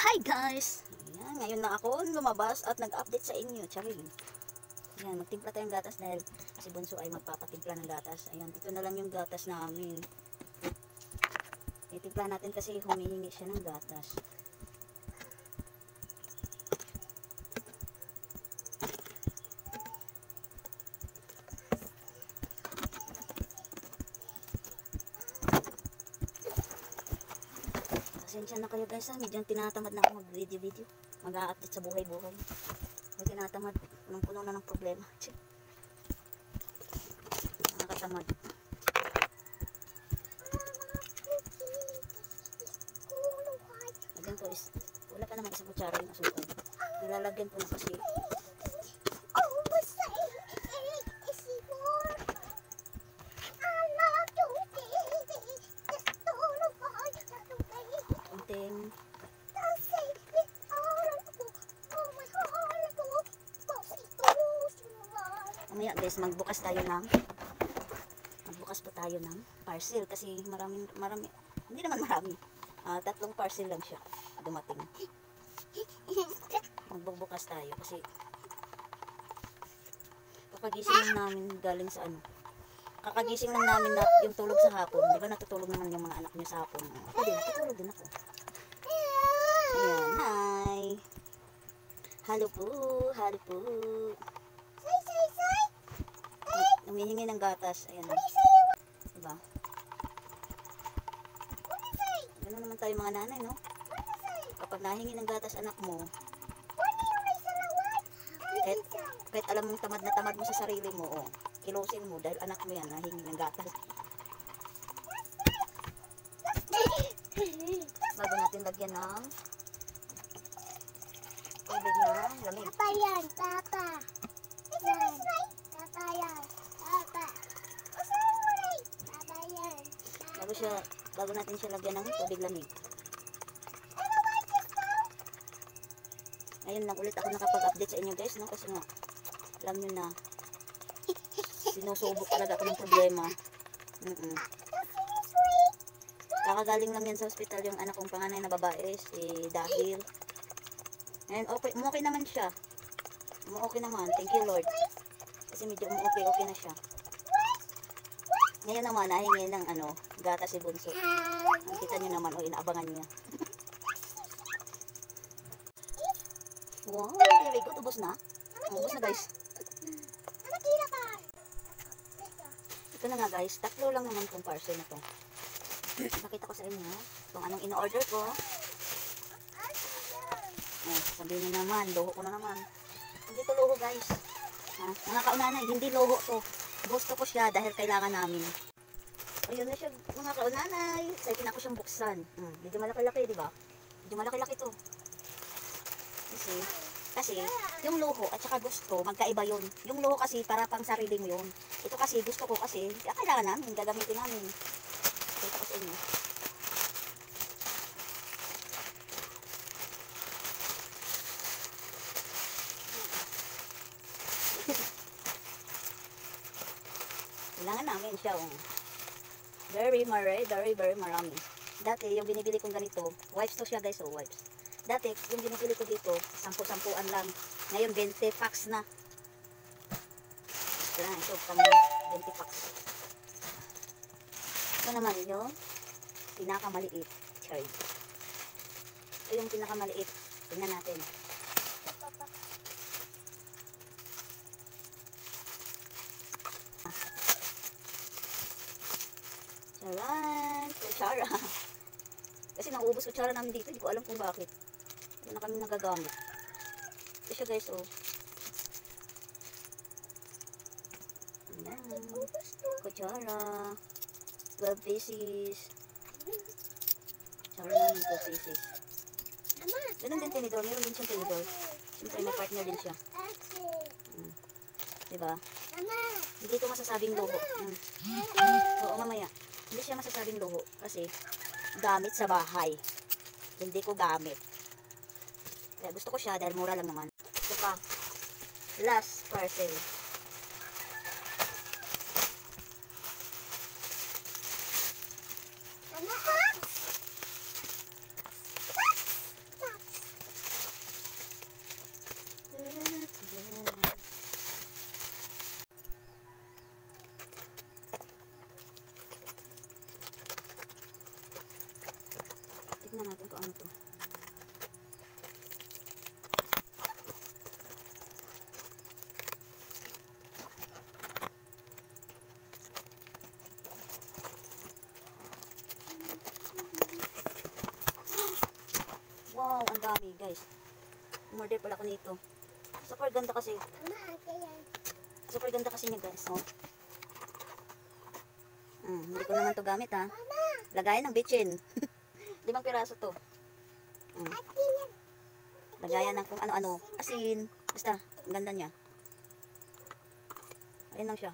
Hi guys! Ayan, ngayon na ako lumabas at nag-update sa inyo. Charing. Ayan, magtimpla tayong gatas dahil si Bunso ay magpapatimpla ng gatas. Ayan, ito na lang yung gatas namin. Itimpla natin kasi humihingi siya ng gatas. Pasensya na kayo guys, medyo tinatamad na ako mag-video. Mag-a-update sa buhay-buhay. May tinatamad, punong-puno na ng problema. Nakakatamad. Lagyan ko is, wala pa naman isang kutsara yung asukal. Nilalagyan ko na kasi. Mamaya guys, magbukas pa tayo ng parcel kasi marami, hindi naman marami. 3 parcel lang siya dumating. Magbubukas tayo kasi kakagising lang namin galing sa ano. Kakagising lang namin na yung tulog sa hapon. Di ba natutulog naman yung mga anak niyo sa hapon? Ako din, natutulog din ako. Ayan, hi! Hello po, hello po. Humihingi ng gatas. Ayan. Diba? Ganun naman tayo mga nanay, no? Kapag nahingi ng gatas anak mo, kahit alam mong tamad na tamad mo sa sarili mo, oh, kilosin mo dahil anak mo yan, nahingi ng gatas. Bago natin lagyan ng tubig na lamig. Papa yan, papa. Yan. Papa yan, papa. Papa yan. Bago natin siya lagyan ng tubig lamig. Ayun lang ulit ako nakapag-update sa inyo guys, no? Kasi nga, alam nyo na, sinusubok talaga ako ng problema. Kakagaling lang yan sa hospital yung anak kong panganay na babae, si Dahil. And okay, okay naman siya. Okay naman, thank you Lord. Kasi medyo okay na siya. Ngayon naman, nahingi ng gatas si Bunso. Nakita nyo naman, inaabangan niya. Wow, very good. Ubos na. Ubos na guys. Ito na nga guys, 3 lang naman itong parcel na to. Nakita ko sa inyo kung anong in-order ko. Sabihin nyo naman, loho ko na naman. Hindi to loho guys. Mga kaunanay, hindi loho to. Gusto ko siya dahil kailangan namin. Ayun na siya mga kaunanay. Excited na ako siyang buksan. Medyo malaki-laki, di ba? Medyo malaki-laki to. Kasi yung luho at saka gusto, magkaiba yun. Yung luho kasi para pang sarili mo yun. Ito kasi gusto ko kasi, kailangan namin, gagamitin namin. Kita ko sa inyo. Kailangan namin siya. Very marami. Dati yung binibili kong ganito, wipes to siya guys, wipes. Dati, yung binibili ko dito, 10-10-an lang. Ngayon, 20 packs na. Kailangan ito, pang 20 packs. Ito naman yung pinakamaliit. Cherry. Ito yung pinakamaliit. Tingnan natin. Charan! Kutsara. Kasi nauubos kutsara namin dito. Hindi ko alam kung bakit. Hindi na kami nagagamit. Ito siya guys, Ayan. Kutsara. 12 pieces. Kutsara namin 12 pieces. Ganun din tinidor. Meron din siyang tinidor. Siyempre may partner din siya. Diba? Hindi ito masasabing loho. Oo, mamaya. Hindi siya masasabing loho. Kasi gamit sa bahay. Hindi ko gamit. Kaya gusto ko siya dahil mura lang naman. Ito pa. Last parcel. Tignan natin kung ano to. Wow, ang dami guys. Umorder pala ako nito. Super ganda kasi. Mama, ate yan. Super ganda kasi niya guys. Oh. Hindi ko naman to gamit ha. Mama, Lagayan ng bitchin. 5 piraso to. ate yan. Lagayan ng kung ano-ano. Asin. Basta, ang ganda niya. Ayun lang siya.